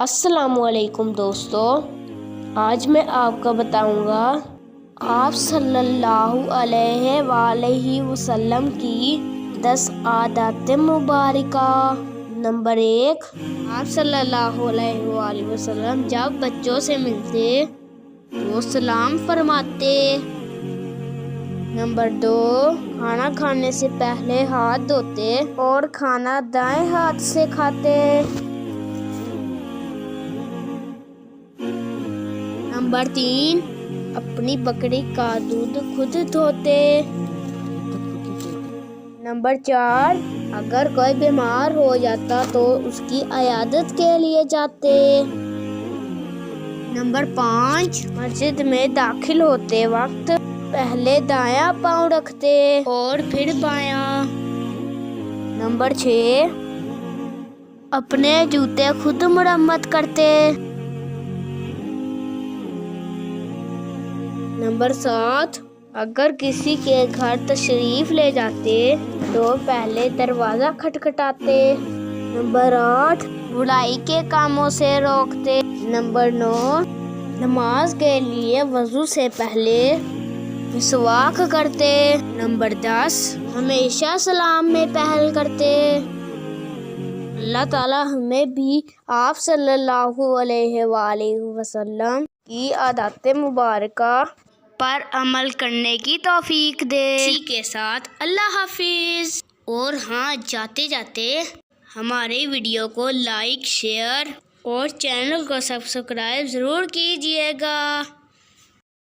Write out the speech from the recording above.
السلام علیکم دوستو، آج میں آپ کو بتاؤں گا آپ صلی اللہ علیہ وآلہ وسلم کی 10 عادات مبارکہ۔ نمبر 1، آپ صلی اللہ علیہ وآلہ وسلم جب بچوں سے ملتے تو سلام فرماتے۔ نمبر 2، کھانا کھانے سے پہلے ہاتھ دھوتے اور کھانا دائیں ہاتھ سے کھاتے۔ نمبر 3، اپنی بکری کا دودھ خود دھوتے۔ نمبر 4، اگر کوئی بیمار ہو جاتا تو اس کی عیادت کے لیے جاتے۔ نمبر 5، مسجد میں داخل ہوتے وقت پہلے دایاں پاؤں رکھتے اور پھر بایاں۔ نمبر 6، اپنے جوتے خود مرمت کرتے۔ نمبر 7، اگر کسی کے گھر تشریف لے جاتے تو پہلے دروازہ کھٹکھٹاتے۔ نمبر 8، برائی کے کاموں سے روکتے۔ نمبر 9، نماز کے لیے وضو سے پہلے مسواک کرتے۔ نمبر 10، ہمیشہ سلام میں پہل کرتے۔ اللہ تعالیٰ ہمیں بھی آپ صلی اللہ علیہ وآلہ وسلم کی عادات مبارکہ پر عمل کرنے کی توفیق دے۔ اسی کے ساتھ اللہ حافظ۔ اور ہاں، جاتے جاتے ہمارے ویڈیو کو لائک، شیئر اور چینل کو سبسکرائب ضرور کیجیے گا۔